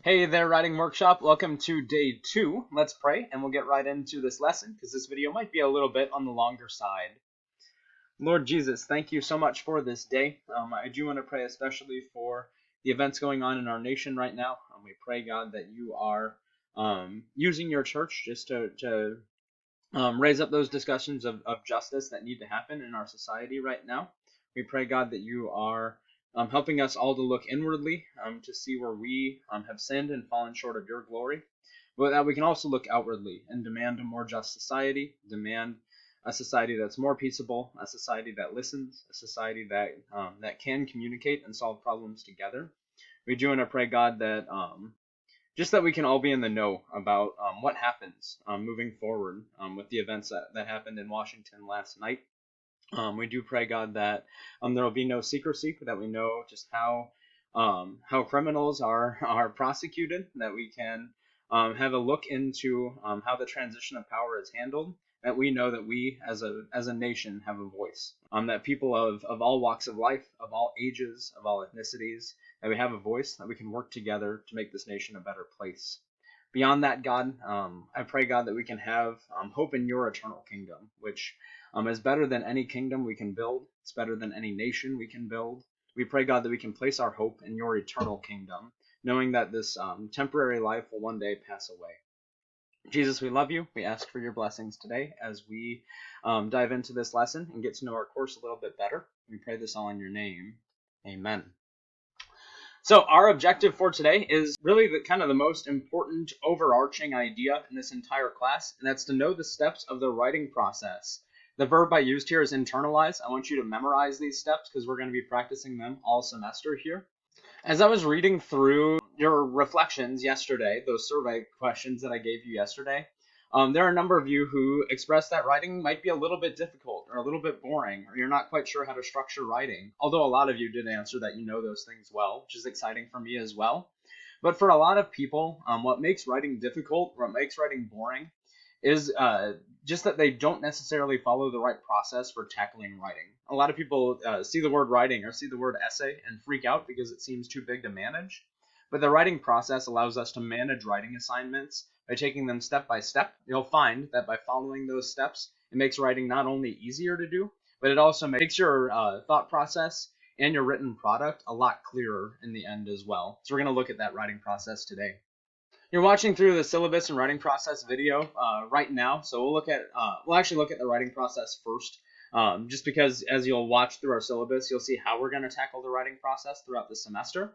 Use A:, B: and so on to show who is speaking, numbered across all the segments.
A: Hey there, Writing Workshop. Welcome to day 2. Let's pray, and we'll get right into this lesson because this video might be a little bit on the longer side. Lord Jesus, thank you so much for this day. I do want to pray especially for the events going on in our nation right now. We pray, God, that you are using your church just to raise up those discussions of justice that need to happen in our society right now. We pray, God, that you are helping us all to look inwardly to see where we have sinned and fallen short of your glory, but that we can also look outwardly and demand a more just society, demand a society that's more peaceable, a society that listens, a society that can communicate and solve problems together. We do want to pray, God, that just that we can all be in the know about what happens moving forward with the events that happened in Washington last night. We do pray, God, that there will be no secrecy, that we know just how criminals are prosecuted, that we can have a look into how the transition of power is handled, that we know that we as a nation have a voice, that people of all walks of life, of all ages, of all ethnicities, that we have a voice, that we can work together to make this nation a better place. Beyond that, God, I pray, God, that we can have hope in your eternal kingdom, which is better than any kingdom we can build. It's better than any nation we can build. We pray, God, that we can place our hope in your eternal kingdom, knowing that this temporary life will one day pass away. Jesus, we love you. We ask for your blessings today as we dive into this lesson and get to know our course a little bit better. We pray this all in your name. Amen. So our objective for today is really the most important overarching idea in this entire class, and that's to know the steps of the writing process. The verb I used here is internalize. I want you to memorize these steps because we're going to be practicing them all semester here. As I was reading through your reflections yesterday, those survey questions that I gave you yesterday, there are a number of you who expressed that writing might be a little bit difficult or a little bit boring, or you're not quite sure how to structure writing. Although a lot of you did answer that you know those things well, which is exciting for me as well. But for a lot of people, what makes writing difficult, what makes writing boring, is just that they don't necessarily follow the right process for tackling writing. A lot of people see the word writing or see the word essay and freak out because it seems too big to manage. But the writing process allows us to manage writing assignments by taking them step by step. You'll find that by following those steps, it makes writing not only easier to do, but it also makes your thought process and your written product a lot clearer in the end as well. So we're going to look at that writing process today. You're watching through the syllabus and writing process video right now, so we'll actually look at the writing process first, just because as you'll watch through our syllabus, you'll see how we're going to tackle the writing process throughout the semester.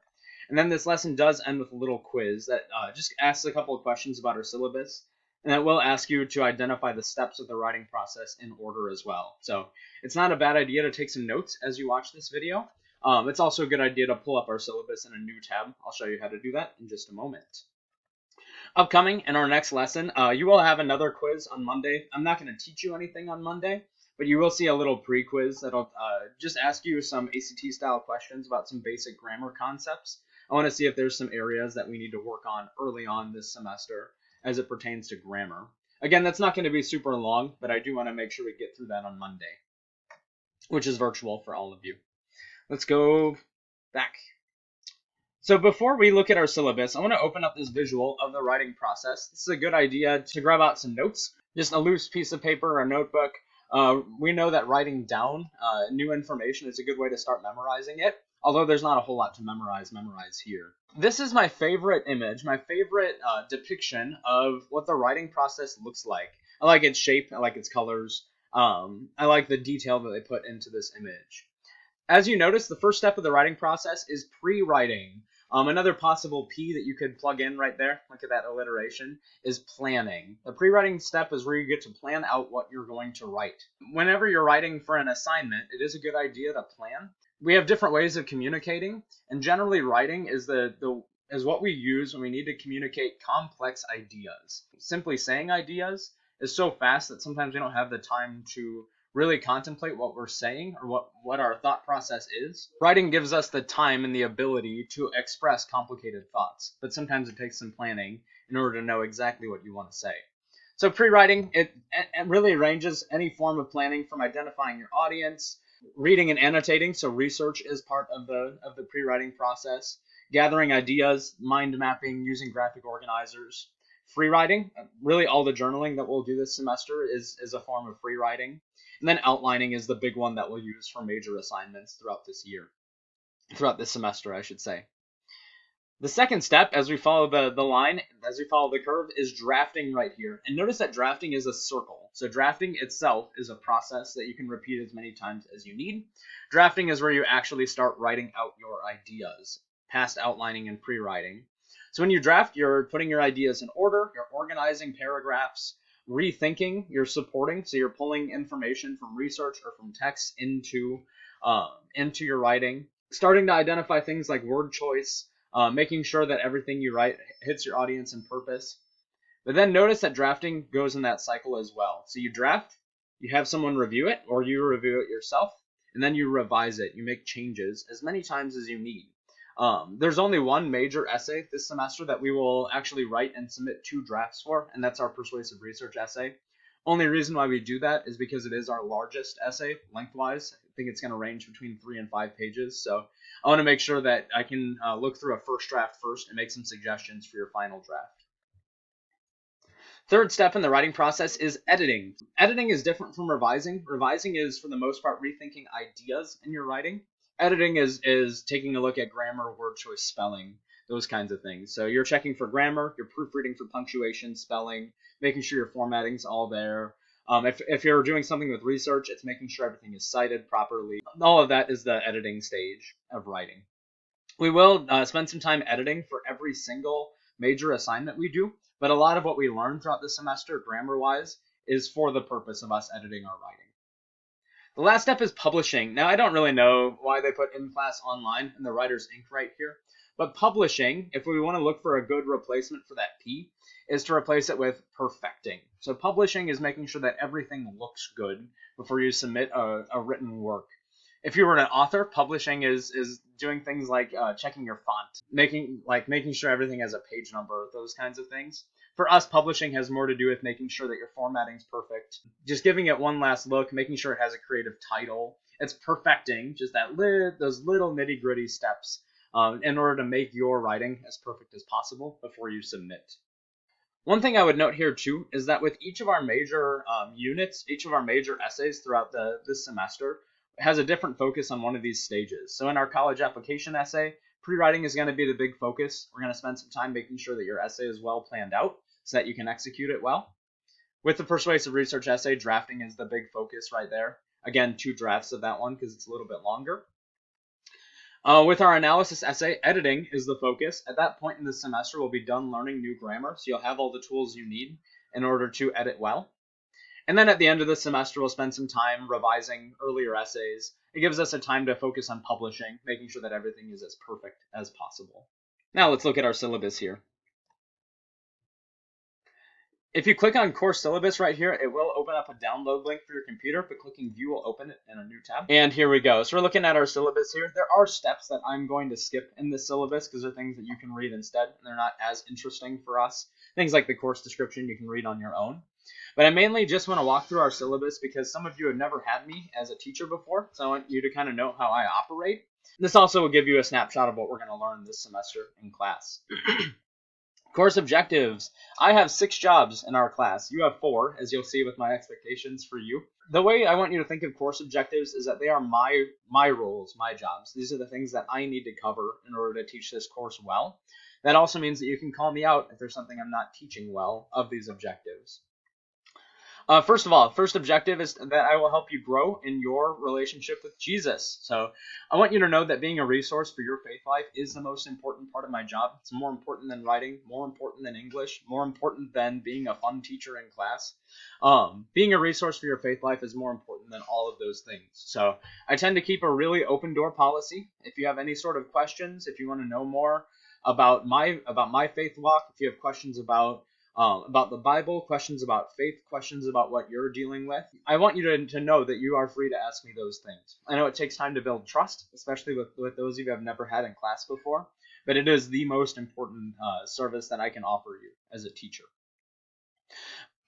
A: And then this lesson does end with a little quiz that just asks a couple of questions about our syllabus, and that will ask you to identify the steps of the writing process in order as well. So it's not a bad idea to take some notes as you watch this video. It's also a good idea to pull up our syllabus in a new tab. I'll show you how to do that in just a moment. Upcoming in our next lesson, you will have another quiz on Monday. I'm not going to teach you anything on Monday, but you will see a little pre-quiz that'll just ask you some ACT-style questions about some basic grammar concepts. I want to see if there's some areas that we need to work on early on this semester as it pertains to grammar. Again, that's not going to be super long, but I do want to make sure we get through that on Monday, which is virtual for all of you. Let's go back. So before we look at our syllabus, I want to open up this visual of the writing process. This is a good idea to grab out some notes, just a loose piece of paper or a notebook. We know that writing down new information is a good way to start memorizing it, although there's not a whole lot to memorize here. This is my favorite image, my favorite depiction of what the writing process looks like. I like its shape, I like its colors, I like the detail that they put into this image. As you notice, the first step of the writing process is pre-writing. Another possible P that you could plug in right there, look at that alliteration, is planning. The pre-writing step is where you get to plan out what you're going to write. Whenever you're writing for an assignment, it is a good idea to plan. We have different ways of communicating, and generally writing is what we use when we need to communicate complex ideas. Simply saying ideas is so fast that sometimes we don't have the time to really contemplate what we're saying or what our thought process is. Writing gives us the time and the ability to express complicated thoughts, but sometimes it takes some planning in order to know exactly what you want to say. So pre-writing, it really ranges any form of planning from identifying your audience, reading and annotating, so research is part of the pre-writing process. gathering ideas, mind mapping, using graphic organizers. Free writing, really all the journaling that we'll do this semester is a form of free writing. And then outlining is the big one that we'll use for major assignments throughout this semester, I should say. The second step, as we follow the line, as we follow the curve, is drafting right here. And notice that drafting is a circle. So drafting itself is a process that you can repeat as many times as you need. Drafting is where you actually start writing out your ideas, past outlining and pre-writing. So when you draft, you're putting your ideas in order, you're organizing paragraphs, rethinking, you're supporting, so you're pulling information from research or from text into your writing, starting to identify things like word choice, making sure that everything you write hits your audience and purpose. But then notice that drafting goes in that cycle as well. So you draft, you have someone review it, or you review it yourself, and then you revise it. You make changes as many times as you need. There's only one major essay this semester that we will actually write and submit 2 drafts for, and that's our persuasive research essay. Only reason why we do that is because it is our largest essay lengthwise. I think it's going to range between 3 and 5 pages. So I want to make sure that I can look through a first draft first and make some suggestions for your final draft. Third step in the writing process is editing. Editing is different from revising. Revising is, for the most part, rethinking ideas in your writing. Editing is taking a look at grammar, word choice, spelling, those kinds of things. So you're checking for grammar, you're proofreading for punctuation, spelling, making sure your formatting's all there. If you're doing something with research, it's making sure everything is cited properly. All of that is the editing stage of writing. We will spend some time editing for every single major assignment we do, but a lot of what we learn throughout the semester, grammar-wise, is for the purpose of us editing our writing. The last step is publishing. Now, I don't really know why they put in-class online and the writer's ink right here, but publishing, if we want to look for a good replacement for that P, is to replace it with perfecting. So publishing is making sure that everything looks good before you submit a written work. If you were an author, publishing is doing things like checking your font, making sure everything has a page number, those kinds of things. For us, publishing has more to do with making sure that your formatting's perfect, just giving it one last look, making sure it has a creative title. It's perfecting, just those little nitty-gritty steps in order to make your writing as perfect as possible before you submit. One thing I would note here too is that with each of our major units, each of our major essays throughout this semester has a different focus on one of these stages. So in our college application essay, pre-writing is going to be the big focus. We're going to spend some time making sure that your essay is well planned out so that you can execute it well. With the persuasive research essay, drafting is the big focus right there. Again, 2 drafts of that one because it's a little bit longer. With our analysis essay, editing is the focus. At that point in the semester, we'll be done learning new grammar, so you'll have all the tools you need in order to edit well. And then at the end of the semester, we'll spend some time revising earlier essays. It gives us a time to focus on publishing, making sure that everything is as perfect as possible. Now let's look at our syllabus here. If you click on course syllabus right here, it will open up a download link for your computer, but clicking view will open it in a new tab. And here we go. So we're looking at our syllabus here. There are steps that I'm going to skip in this syllabus because they're things that you can read instead, and they're not as interesting for us. Things like the course description you can read on your own. But I mainly just want to walk through our syllabus because some of you have never had me as a teacher before, so I want you to kind of know how I operate. This also will give you a snapshot of what we're going to learn this semester in class. Course objectives. I have 6 jobs in our class. You have 4, as you'll see with my expectations for you. The way I want you to think of course objectives is that they are my roles, my jobs. These are the things that I need to cover in order to teach this course well. That also means that you can call me out if there's something I'm not teaching well of these objectives. First of all, first objective is that I will help you grow in your relationship with Jesus. So I want you to know that being a resource for your faith life is the most important part of my job. It's more important than writing, more important than English, more important than being a fun teacher in class. Being a resource for your faith life is more important than all of those things. So I tend to keep a really open door policy. If you have any sort of questions, if you want to know more about my faith walk, if you have questions about the Bible, questions about faith, questions about what you're dealing with, I want you to know that you are free to ask me those things. I know it takes time to build trust, especially with those of you who have never had in class before, but it is the most important service that I can offer you as a teacher.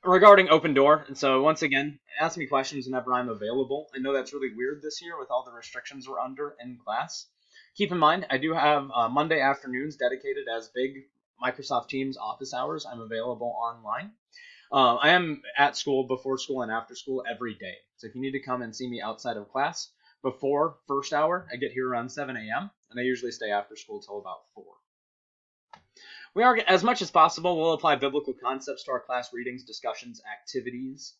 A: Regarding open door, and so once again, ask me questions whenever I'm available. I know that's really weird this year with all the restrictions we're under in class. Keep in mind, I do have Monday afternoons dedicated as big Microsoft Teams office hours. I'm available online. I am at school, before school, and after school every day. So if you need to come and see me outside of class before first hour, I get here around 7 a.m. and I usually stay after school till about 4. We are, as much as possible, we'll apply biblical concepts to our class readings, discussions, activities.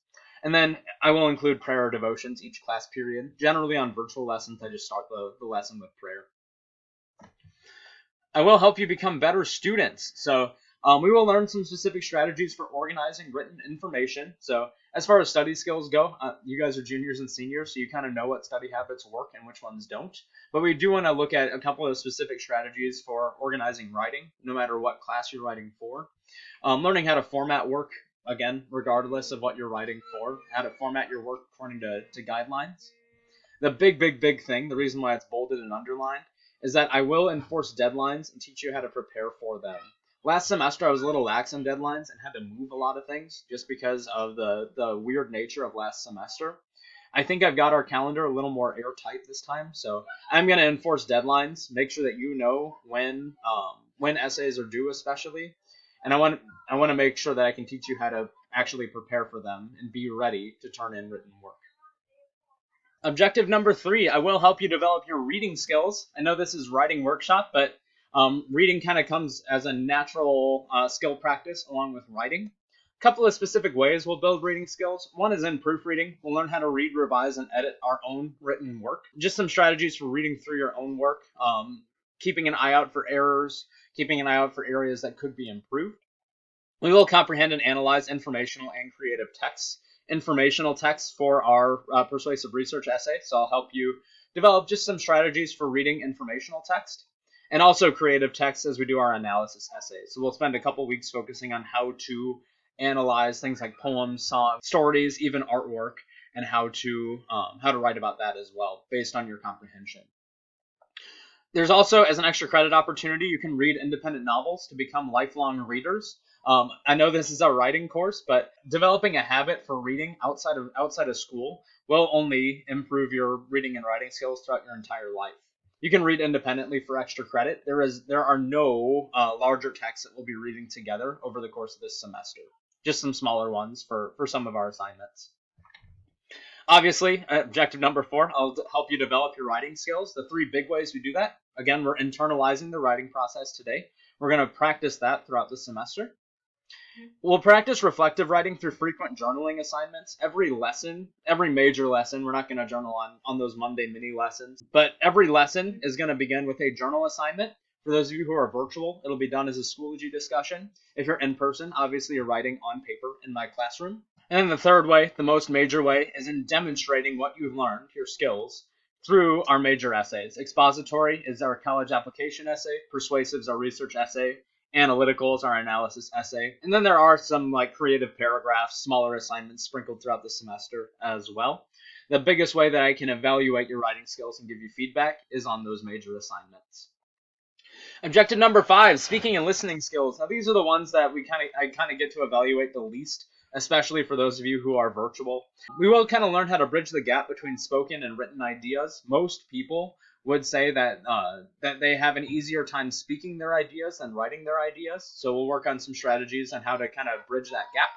A: And then I will include prayer or devotions each class period. Generally on virtual lessons, I just start the lesson with prayer. I will help you become better students. So we will learn some specific strategies for organizing written information. So as far as study skills go, you guys are juniors and seniors, so you kind of know what study habits work and which ones don't. But we do want to look at a couple of specific strategies for organizing writing, no matter what class you're writing for. Learning how to format work, again, regardless of what you're writing for, how to format your work according to guidelines. The big thing, the reason why it's bolded and underlined, is that I will enforce deadlines and teach you how to prepare for them. Last semester, I was a little lax on deadlines and had to move a lot of things just because of the weird nature of last semester. I think I've got our calendar a little more airtight this time, so I'm going to enforce deadlines, make sure that you know when essays are due especially, and I want to make sure that I can teach you how to actually prepare for them and be ready to turn in written work. Objective number 3, I will help you develop your reading skills. I know this is writing workshop, but reading kind of comes as a natural skill practice along with writing. A couple of specific ways we'll build reading skills. One is in proofreading. We'll learn how to read, revise, and edit our own written work. Just some strategies for reading through your own work. Keeping an eye out for errors, keeping an eye out for areas that could be improved. We will comprehend and analyze informational and creative texts. Informational texts for our persuasive research essay, so I'll help you develop just some strategies for reading informational text, and also creative text as we do our analysis essays. So we'll spend a couple weeks focusing on how to analyze things like poems, songs, stories, even artwork, and how to write about that as well, based on your comprehension. There's also, as an extra credit opportunity, you can read independent novels to become lifelong readers. I know this is a writing course, but developing a habit for reading outside of school will only improve your reading and writing skills throughout your entire life. You can read independently for extra credit. There are no larger texts that we'll be reading together over the course of this semester. Just some smaller ones for some of our assignments. Obviously, objective number 4, I'll help you develop your writing skills. The 3 big ways we do that. Again, we're internalizing the writing process today. We're going to practice that throughout the semester. We'll practice reflective writing through frequent journaling assignments. Every lesson, every major lesson, we're not going to journal on those Monday mini lessons, but every lesson is going to begin with a journal assignment. For those of you who are virtual, it'll be done as a Schoology discussion. If you're in person, obviously you're writing on paper in my classroom. And then the third way, the most major way, is in demonstrating what you've learned, your skills, through our major essays. Expository is our college application essay. Persuasive is our research essay. Analytical is our analysis essay. And then there are some creative paragraphs, smaller assignments sprinkled throughout the semester as well. The biggest way that I can evaluate your writing skills and give you feedback is on those major assignments. Objective number 5, speaking and listening skills. Now these are the ones that I kind of get to evaluate the least, especially for those of you who are virtual. We will kind of learn how to bridge the gap between spoken and written ideas. Most people would say that they have an easier time speaking their ideas than writing their ideas. So we'll work on some strategies on how to kind of bridge that gap.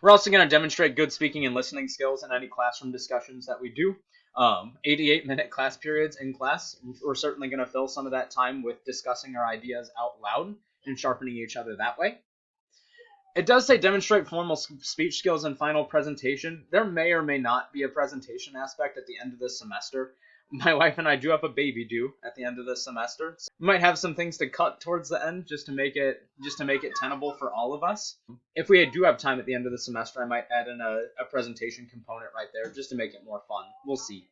A: We're also going to demonstrate good speaking and listening skills in any classroom discussions that we do. 88-minute class periods in class. We're certainly going to fill some of that time with discussing our ideas out loud and sharpening each other that way. It does say demonstrate formal speech skills in final presentation. There may or may not be a presentation aspect at the end of this semester. My wife and I do have a baby due at the end of this semester. So we might have some things to cut towards the end just to make it tenable for all of us. If we do have time at the end of the semester, I might add in a presentation component right there just to make it more fun. We'll see.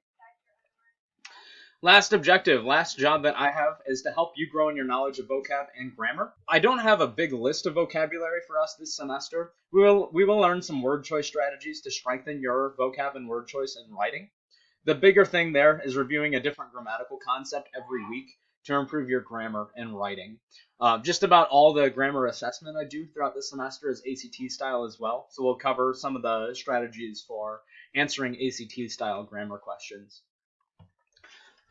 A: Last objective, last job that I have is to help you grow in your knowledge of vocab and grammar. I don't have a big list of vocabulary for us this semester. We will learn some word choice strategies to strengthen your vocab and word choice in writing. The bigger thing there is reviewing a different grammatical concept every week to improve your grammar and writing. Just about all the grammar assessment I do throughout the semester is ACT style as well. So we'll cover some of the strategies for answering ACT style grammar questions.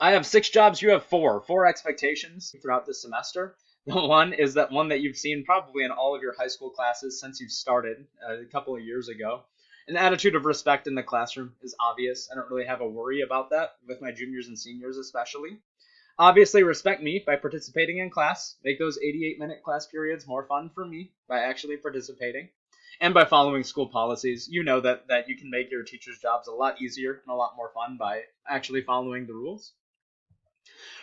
A: I have 6 jobs, you have 4. 4 expectations throughout this semester. The one is that one that you've seen probably in all of your high school classes since you've started a couple of years ago. An attitude of respect in the classroom is obvious. I don't really have a worry about that with my juniors and seniors especially. Obviously, respect me by participating in class. Make those 88-minute class periods more fun for me by actually participating. And by following school policies. You know that you can make your teachers' jobs a lot easier and a lot more fun by actually following the rules.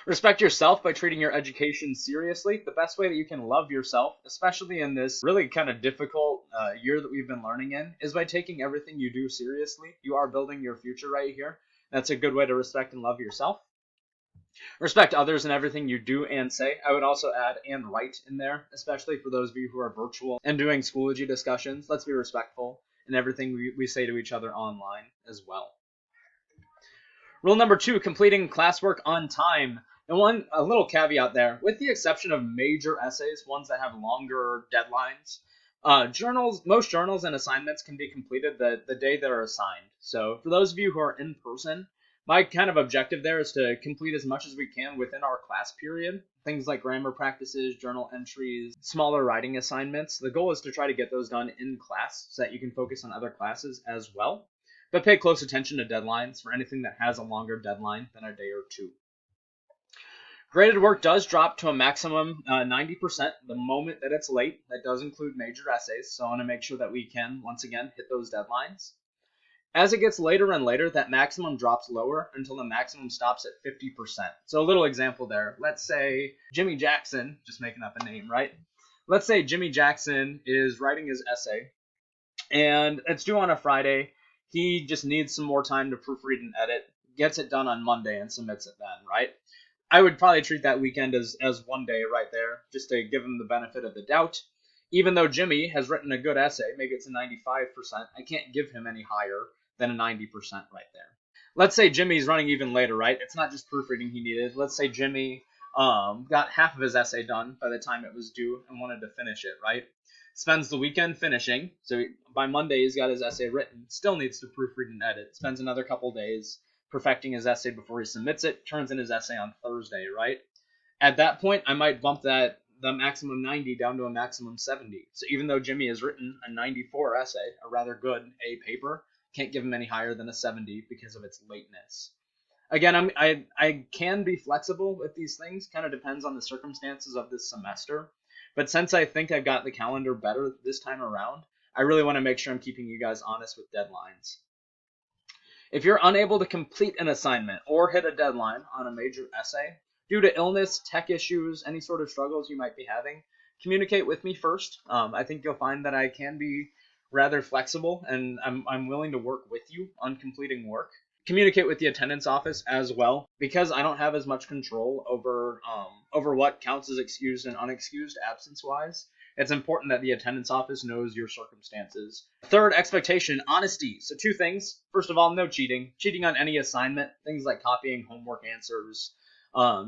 A: Respect yourself by treating your education seriously. The best way that you can love yourself, especially in this really kind of difficult year that we've been learning in, is by taking everything you do seriously. You are building your future right here. That's a good way to respect and love yourself. Respect others in everything you do and say. I would also add and write in there, especially for those of you who are virtual and doing Schoology discussions. Let's be respectful in everything we say to each other online as well. Rule number 2, completing classwork on time. And a little caveat there, with the exception of major essays, ones that have longer deadlines, most journals and assignments can be completed the day they're assigned. So for those of you who are in person, my kind of objective there is to complete as much as we can within our class period. Things like grammar practices, journal entries, smaller writing assignments. The goal is to try to get those done in class so that you can focus on other classes as well. But pay close attention to deadlines for anything that has a longer deadline than a day or 2. Graded work does drop to a maximum 90% the moment that it's late. That does include major essays, so I want to make sure that we can, once again, hit those deadlines. As it gets later and later, that maximum drops lower until the maximum stops at 50%. So a little example there. Let's say Jimmy Jackson, just making up a name, right? Let's say Jimmy Jackson is writing his essay, and it's due on a Friday. He just needs some more time to proofread and edit, gets it done on Monday and submits it then, right? I would probably treat that weekend as one day right there, just to give him the benefit of the doubt. Even though Jimmy has written a good essay, maybe it's a 95%, I can't give him any higher than a 90% right there. Let's say Jimmy's running even later, right? It's not just proofreading he needed. Let's say Jimmy got half of his essay done by the time it was due and wanted to finish it, right? Spends the weekend finishing, so by Monday he's got his essay written, still needs to proofread and edit, spends another couple days perfecting his essay before he submits it, turns in his essay on Thursday, right? At that point, I might bump the maximum 90 down to a maximum 70. So even though Jimmy has written a 94 essay, a rather good A paper, can't give him any higher than a 70 because of its lateness. Again, I can be flexible with these things, kind of depends on the circumstances of this semester. But since I think I've got the calendar better this time around, I really want to make sure I'm keeping you guys honest with deadlines. If you're unable to complete an assignment or hit a deadline on a major essay, due to illness, tech issues, any sort of struggles you might be having, communicate with me first. I think you'll find that I can be rather flexible, and I'm willing to work with you on completing work. Communicate with the attendance office as well, because I don't have as much control over what counts as excused and unexcused absence-wise. It's important that the attendance office knows your circumstances. Third expectation, honesty. So 2 things. First of all, no cheating. Cheating on any assignment, things like copying homework answers,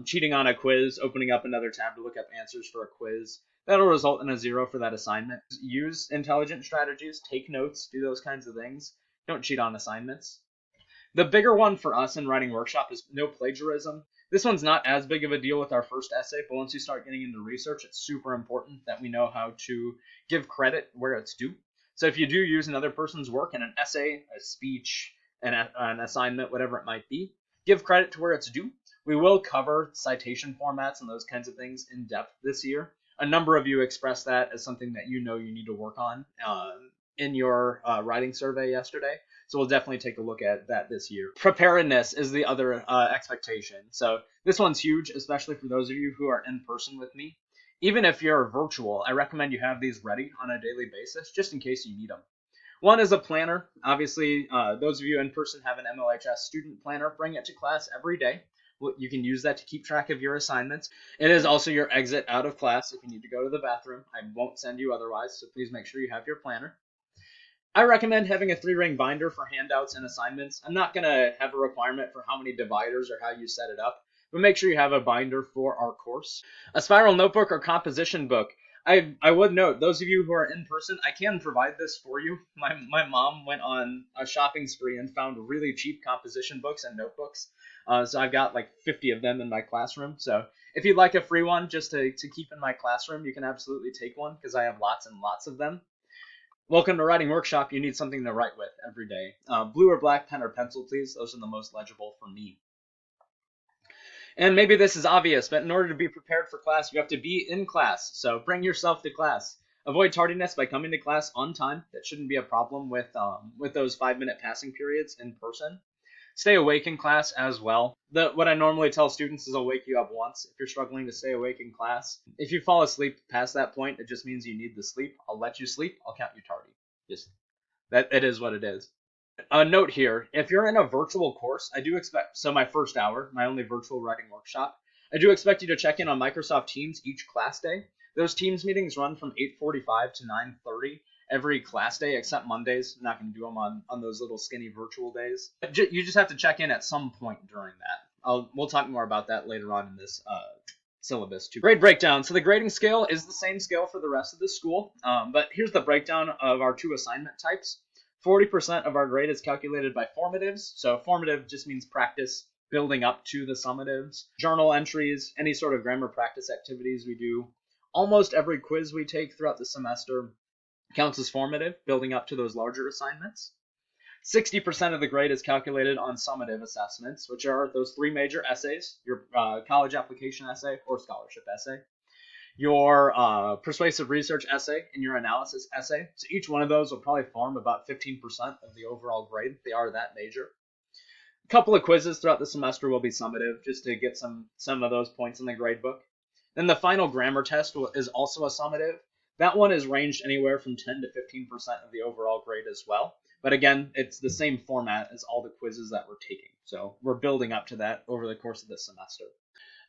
A: cheating on a quiz, opening up another tab to look up answers for a quiz. That'll result in a 0 for that assignment. Use intelligent strategies, take notes, do those kinds of things. Don't cheat on assignments. The bigger one for us in Writing Workshop is no plagiarism. This one's not as big of a deal with our first essay, but once you start getting into research, it's super important that we know how to give credit where it's due. So if you do use another person's work in an essay, a speech, an assignment, whatever it might be, give credit to where it's due. We will cover citation formats and those kinds of things in depth this year. A number of you expressed that as something that you know you need to work on in your writing survey yesterday. So we'll definitely take a look at that this year. Preparedness is the other expectation. So this one's huge, especially for those of you who are in person with me. Even if you're virtual, I recommend you have these ready on a daily basis, just in case you need them. One is a planner. Obviously, those of you in person have an MLHS student planner. Bring it to class every day. You can use that to keep track of your assignments. It is also your exit out of class if you need to go to the bathroom. I won't send you otherwise, so please make sure you have your planner. I recommend having a 3-ring binder for handouts and assignments. I'm not going to have a requirement for how many dividers or how you set it up, but make sure you have a binder for our course. A spiral notebook or composition book. I would note, those of you who are in person, I can provide this for you. My mom went on a shopping spree and found really cheap composition books and notebooks. So I've got like 50 of them in my classroom. So if you'd like a free one just to keep in my classroom, you can absolutely take one because I have lots and lots of them. Welcome to Writing Workshop. You need something to write with every day. Blue or black pen or pencil, please. Those are the most legible for me. And maybe this is obvious, but in order to be prepared for class, you have to be in class. So bring yourself to class. Avoid tardiness by coming to class on time. That shouldn't be a problem with those 5-minute passing periods in person. Stay awake in class as well. What I normally tell students is I'll wake you up once if you're struggling to stay awake in class. If you fall asleep past that point, it just means you need the sleep. I'll let you sleep. I'll count you tardy. Just that it is what it is. A note here, if you're in a virtual course, I do expect, so my first hour, my only virtual writing workshop, I do expect you to check in on Microsoft Teams each class day. Those Teams meetings run from 8:45 to 9:30 every class day, except Mondays. I'm not going to do them on those little skinny virtual days. You just have to check in at some point during that. We'll talk more about that later on in this syllabus too. Grade breakdown. So the grading scale is the same scale for the rest of the school, but here's the breakdown of our 2 assignment types. 40% of our grade is calculated by formatives. So formative just means practice building up to the summatives. Journal entries, any sort of grammar practice activities we do. Almost every quiz we take throughout the semester counts as formative, building up to those larger assignments. 60% of the grade is calculated on summative assessments, which are those 3 major essays, your college application essay or scholarship essay, your persuasive research essay, and your analysis essay. So each one of those will probably form about 15% of the overall grade. They are that major. A couple of quizzes throughout the semester will be summative, just to get some of those points in the grade book. Then the final grammar test is also a summative. That one is ranged anywhere from 10 to 15% of the overall grade as well. But again, it's the same format as all the quizzes that we're taking. So we're building up to that over the course of the semester.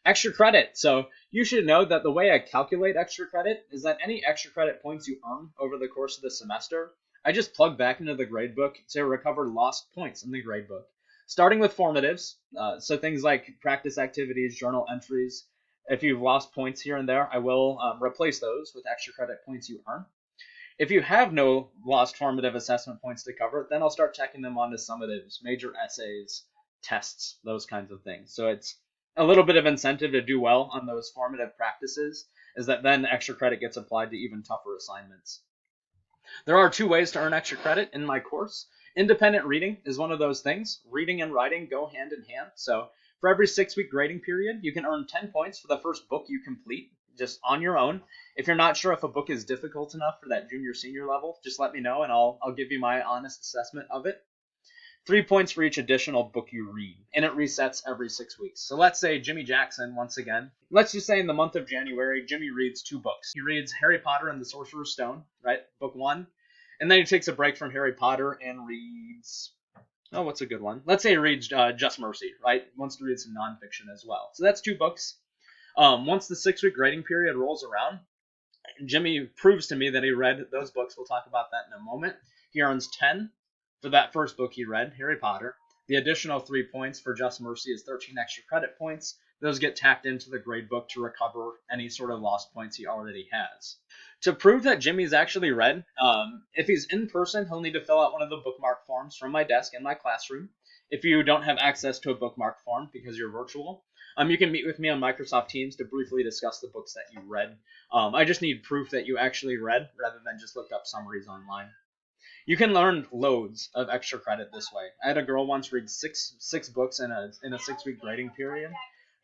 A: Extra credit. So you should know that the way I calculate extra credit is that any extra credit points you earn over the course of the semester, I just plug back into the gradebook to recover lost points in the gradebook. Starting with formatives, so things like practice activities, journal entries. If you've lost points here and there, I will replace those with extra credit points you earn. If you have no lost formative assessment points to cover, then I'll start checking them onto summatives, major essays, tests, those kinds of things. So it's a little bit of incentive to do well on those formative practices, is that then extra credit gets applied to even tougher assignments. There are 2 ways to earn extra credit in my course. Independent reading is one of those things. Reading and writing go hand in hand. So for every 6-week grading period, you can earn 10 points for the first book you complete, just on your own. If you're not sure if a book is difficult enough for that junior, senior level, just let me know and I'll give you my honest assessment of it. 3 points for each additional book you read, and it resets every 6 weeks. So let's say Jimmy Jackson, once again, let's just say in the month of January, Jimmy reads 2 books. He reads Harry Potter and the Sorcerer's Stone, right, book 1, and then he takes a break from Harry Potter and reads, oh, what's a good one? Let's say he reads Just Mercy, right, wants to read some nonfiction as well. So that's 2 books. Once the 6-week grading period rolls around, Jimmy proves to me that he read those books. We'll talk about that in a moment. He earns 10 for that first book he read, Harry Potter. The additional 3 points for Just Mercy is 13 extra credit points. Those get tacked into the grade book to recover any sort of lost points he already has. To prove that Jimmy's actually read, if he's in person, he'll need to fill out one of the bookmark forms from my desk in my classroom. If you don't have access to a bookmark form because you're virtual, you can meet with me on Microsoft Teams to briefly discuss the books that you read. I just need proof that you actually read rather than just looked up summaries online. You can learn loads of extra credit this way. I had a girl once read six books in a 6-week grading period.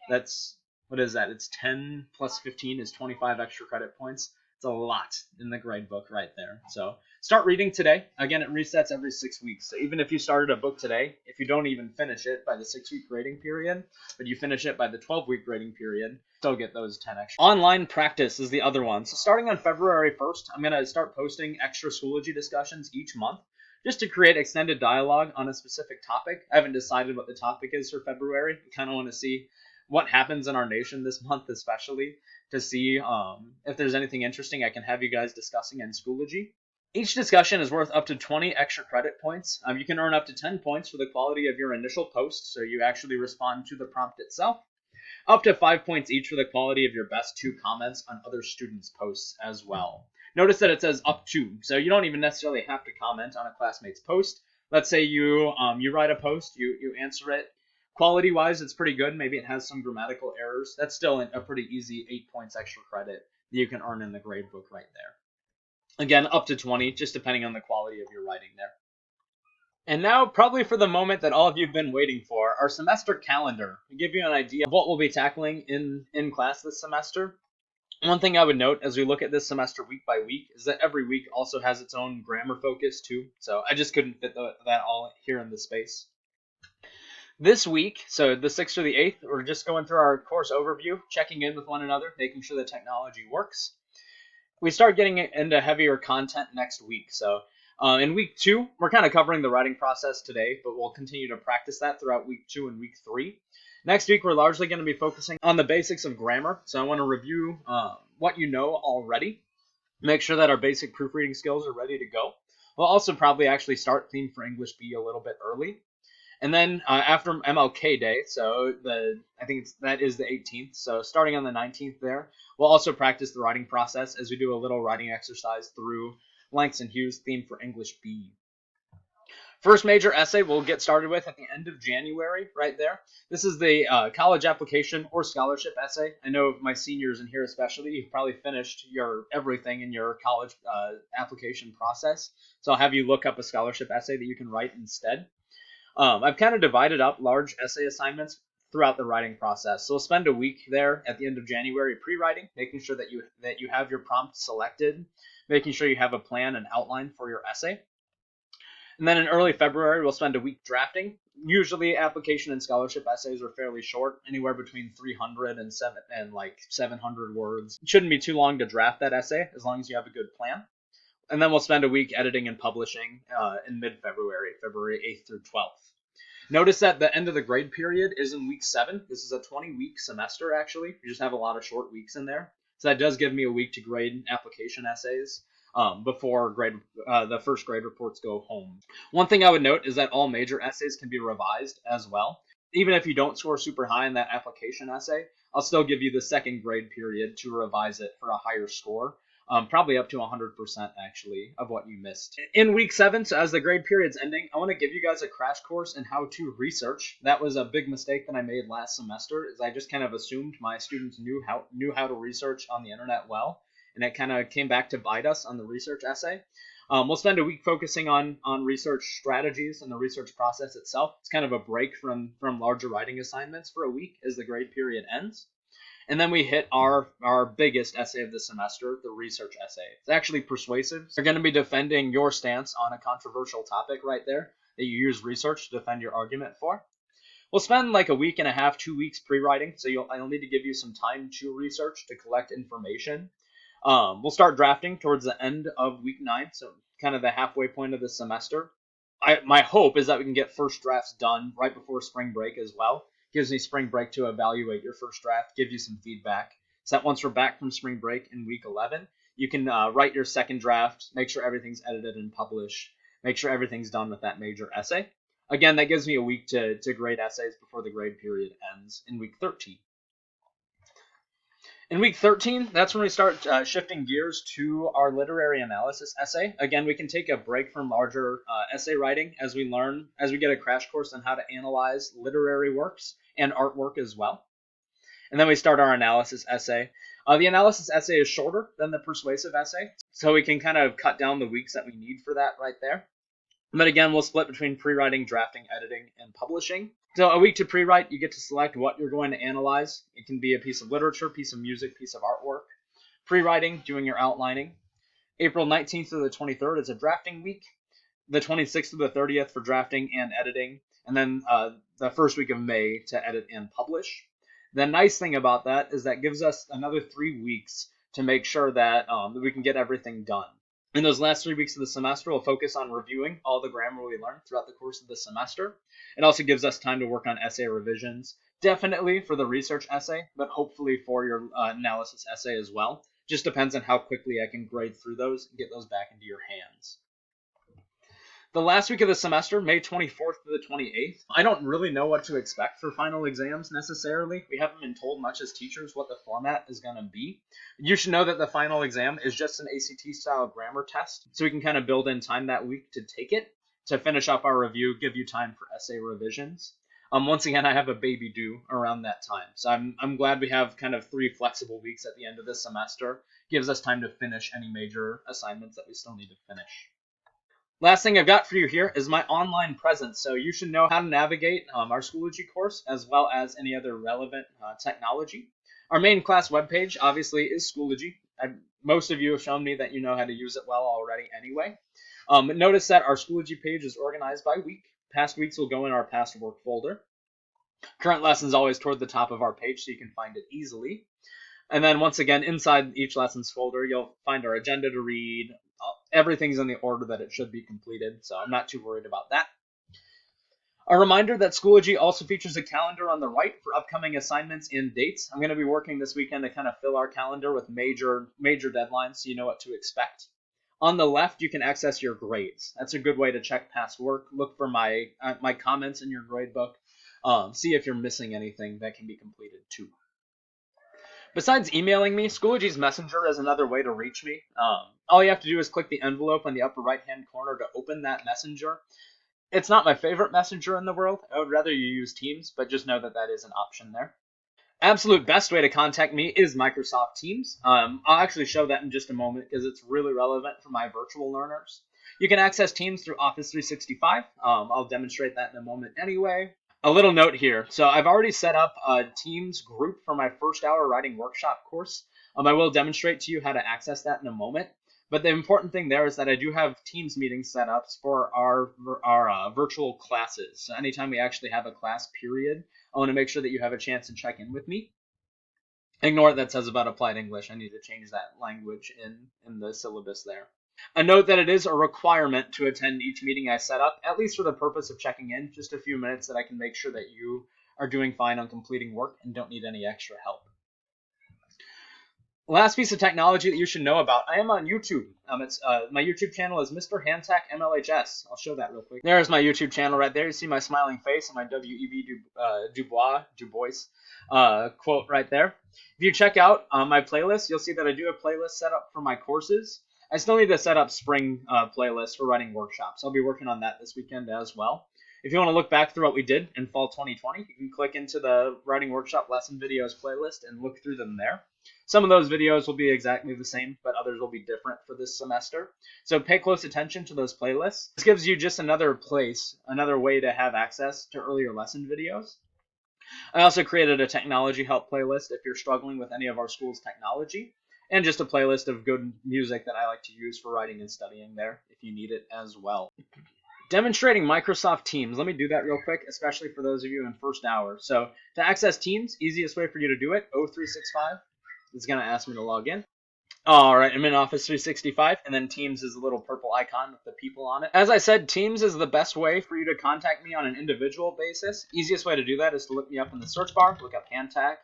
A: That's, what is that? It's 10 plus 15 is 25 extra credit points. It's a lot in the grade book right there. So start reading today. Again, it resets every 6 weeks. So even if you started a book today, if you don't even finish it by the 6-week grading period, but you finish it by the 12-week grading period, still get those 10 extra. Online practice is the other one. So starting on February 1st, I'm going to start posting extra Schoology discussions each month just to create extended dialogue on a specific topic. I haven't decided what the topic is for February. I kind of want to see what happens in our nation this month, especially to see if there's anything interesting I can have you guys discussing in Schoology. Each discussion is worth up to 20 extra credit points. You can earn up to 10 points for the quality of your initial post, so you actually respond to the prompt itself. Up to 5 points each for the quality of your best 2 comments on other students' posts as well. Notice that it says up to, so you don't even necessarily have to comment on a classmate's post. Let's say you write a post, you answer it. Quality-wise, it's pretty good. Maybe it has some grammatical errors. That's still a pretty easy 8 points extra credit that you can earn in the grade book right there. Again, up to 20, just depending on the quality of your writing there. And now, probably for the moment that all of you have been waiting for, our semester calendar. To give you an idea of what we'll be tackling in class this semester. One thing I would note as we look at this semester week by week is that every week also has its own grammar focus too. So I just couldn't fit that all here in the space. This week, so the 6th or the 8th, we're just going through our course overview, checking in with one another, making sure the technology works. We start getting into heavier content next week. So in week 2, we're kind of covering the writing process today, but we'll continue to practice that throughout week 2 and week 3. Next week, we're largely going to be focusing on the basics of grammar. So I want to review what you know already, make sure that our basic proofreading skills are ready to go. We'll also probably actually start Theme for English B a little bit early. And then after MLK Day, so I think that is the 18th, so starting on the 19th there, we'll also practice the writing process as we do a little writing exercise through Langston Hughes' Theme for English B. First major essay we'll get started with at the end of January, right there. This is the college application or scholarship essay. I know my seniors in here especially, you've probably finished your everything in your college application process, so I'll have you look up a scholarship essay that you can write instead. I've kind of divided up large essay assignments throughout the writing process. So we'll spend a week there at the end of January pre-writing, making sure that you have your prompt selected, making sure you have a plan and outline for your essay. And then in early February, we'll spend a week drafting. Usually application and scholarship essays are fairly short, anywhere between 300 and 700 words. It shouldn't be too long to draft that essay, as long as you have a good plan. And then we'll spend a week editing and publishing in mid-February, February 8th through 12th. Notice that the end of the grade period is in week 7. This is a 20-week semester, actually. You just have a lot of short weeks in there. So that does give me a week to grade application essays before the first grade reports go home. One thing I would note is that all major essays can be revised as well. Even if you don't score super high in that application essay, I'll still give you the second grade period to revise it for a higher score. Probably up to 100% actually of what you missed. In week 7, so as the grade period's ending, I want to give you guys a crash course in how to research. That was a big mistake that I made last semester, is I just kind of assumed my students knew how to research on the internet well, and it kind of came back to bite us on the research essay. We'll spend a week focusing on research strategies and the research process itself. It's kind of a break from larger writing assignments for a week as the grade period ends. And then we hit our biggest essay of the semester, the research essay. It's actually persuasive. You're going to be defending your stance on a controversial topic right there that you use research to defend your argument for. We'll spend like a week and a half, 2 weeks pre-writing, so I'll need to give you some time to research, to collect information. We'll start drafting towards the end of week 9, so kind of the halfway point of the semester. My hope is that we can get first drafts done right before spring break as well. Gives me spring break to evaluate your first draft, give you some feedback, so that once we're back from spring break in week 11, you can write your second draft, make sure everything's edited and published, make sure everything's done with that major essay. Again, that gives me a week to grade essays before the grade period ends in week 13. In week 13, that's when we start shifting gears to our literary analysis essay. Again, we can take a break from larger essay writing as we get a crash course on how to analyze literary works and artwork as well. And then we start our analysis essay. The analysis essay is shorter than the persuasive essay, so we can kind of cut down the weeks that we need for that right there. But again, we'll split between pre-writing, drafting, editing, and publishing. So a week to pre-write, you get to select what you're going to analyze. It can be a piece of literature, piece of music, piece of artwork. Pre-writing, doing your outlining. April 19th to the 23rd is a drafting week. The 26th to the 30th for drafting and editing. And then the first week of May to edit and publish. The nice thing about that is that gives us another 3 weeks to make sure that we can get everything done. In those last 3 weeks of the semester, we'll focus on reviewing all the grammar we learned throughout the course of the semester. It also gives us time to work on essay revisions, definitely for the research essay, but hopefully for your analysis essay as well. Just depends on how quickly I can grade through those and get those back into your hands. The last week of the semester, May 24th to the 28th, I don't really know what to expect for final exams necessarily. We haven't been told much as teachers what the format is going to be. You should know that the final exam is just an ACT-style grammar test, so we can kind of build in time that week to take it, to finish up our review, give you time for essay revisions. Once again, I have a baby due around that time, so I'm glad we have kind of 3 flexible weeks at the end of this semester. Gives us time to finish any major assignments that we still need to finish. Last thing I've got for you here is my online presence. So you should know how to navigate our Schoology course as well as any other relevant technology. Our main class webpage obviously is Schoology. Most of you have shown me that you know how to use it well already anyway. Notice that our Schoology page is organized by week. Past weeks will go in our past work folder. Current lessons always toward the top of our page so you can find it easily. And then once again, inside each lessons folder, you'll find our agenda to read. Everything's in the order that it should be completed, so I'm not too worried about that. A reminder that Schoology also features a calendar on the right for upcoming assignments and dates. I'm going to be working this weekend to kind of fill our calendar with major deadlines so you know what to expect. On the left, you can access your grades. That's a good way to check past work, look for my comments in your gradebook, see if you're missing anything that can be completed too. Besides emailing me, Schoology's Messenger is another way to reach me. All you have to do is click the envelope on the upper right-hand corner to open that messenger. It's not my favorite messenger in the world. I would rather you use Teams, but just know that that is an option there. Absolute best way to contact me is Microsoft Teams. I'll actually show that in just a moment because it's really relevant for my virtual learners. You can access Teams through Office 365. I'll demonstrate that in a moment anyway. A little note here. So I've already set up a Teams group for my first hour writing workshop course. I will demonstrate to you how to access that in a moment. But the important thing there is that I do have Teams meetings set up for our virtual classes. So anytime we actually have a class period, I want to make sure that you have a chance to check in with me. Ignore what that says about applied English. I need to change that language in the syllabus there. A note that it is a requirement to attend each meeting I set up, at least for the purpose of checking in, just a few minutes that I can make sure that you are doing fine on completing work and don't need any extra help. Last piece of technology that you should know about. I am on YouTube. My YouTube channel is Mr. Handtech MLHS. I'll show that real quick. There's my YouTube channel right there. You see my smiling face and my W.E.B. Du Bois quote right there. If you check out my playlist, you'll see that I do a playlist set up for my courses. I still need to set up spring playlists for writing workshops. I'll be working on that this weekend as well. If you want to look back through what we did in fall 2020, you can click into the writing workshop lesson videos playlist and look through them there. Some of those videos will be exactly the same, but others will be different for this semester. So pay close attention to those playlists. This gives you just another way to have access to earlier lesson videos. I also created a technology help playlist if you're struggling with any of our school's technology, and just a playlist of good music that I like to use for writing and studying there if you need it as well. Demonstrating Microsoft Teams. Let me do that real quick, especially for those of you in first hour. So to access Teams, easiest way for you to do it, O365. It's going to ask me to log in. All right, I'm in Office 365, and then Teams is a little purple icon with the people on it. As I said, Teams is the best way for you to contact me on an individual basis. Easiest way to do that is to look me up in the search bar, look up Handtech.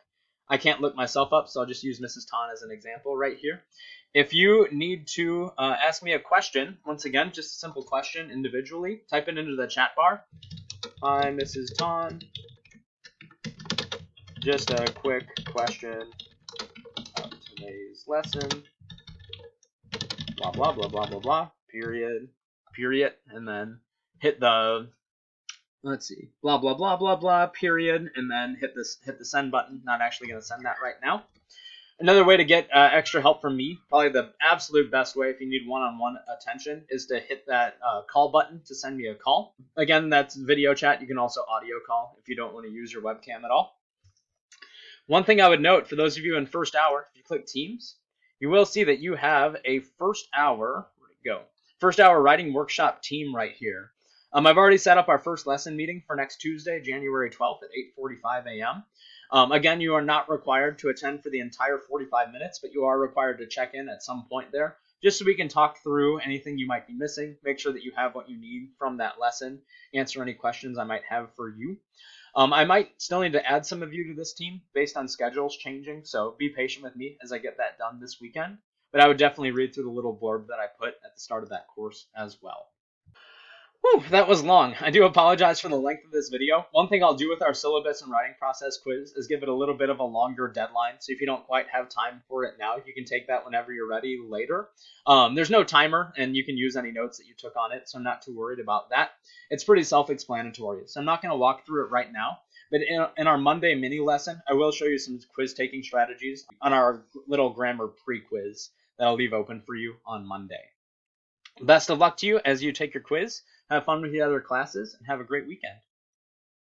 A: I can't look myself up, so I'll just use Mrs. Tan as an example right here. If you need to ask me a question, once again, just a simple question individually, type it into the chat bar. Hi, Mrs. Tan. Just a quick question about today's lesson. Blah, blah, blah, blah, blah, blah, period, and then hit the, let's see, blah, blah, blah, blah, blah, period, and then hit the send button. Not actually going to send that right now. Another way to get extra help from me, probably the absolute best way if you need one-on-one attention, is to hit that call button to send me a call. Again, that's video chat. You can also audio call if you don't want to use your webcam at all. One thing I would note for those of you in first hour, if you click Teams, you will see that you have a first hour, where'd it go? First hour writing workshop team right here. I've already set up our first lesson meeting for next Tuesday, January 12th at 8:45 a.m. Again, you are not required to attend for the entire 45 minutes, but you are required to check in at some point there, just so we can talk through anything you might be missing, make sure that you have what you need from that lesson, answer any questions I might have for you. I might still need to add some of you to this team based on schedules changing, so be patient with me as I get that done this weekend. But I would definitely read through the little blurb that I put at the start of that course as well. Whew, that was long. I do apologize for the length of this video. One thing I'll do with our syllabus and writing process quiz is give it a little bit of a longer deadline. So if you don't quite have time for it now, you can take that whenever you're ready later. There's no timer, and you can use any notes that you took on it, so I'm not too worried about that. It's pretty self-explanatory, so I'm not going to walk through it right now. But in our Monday mini lesson, I will show you some quiz taking strategies on our little grammar pre-quiz that I'll leave open for you on Monday. Best of luck to you as you take your quiz. Have fun with the other classes and have a great weekend.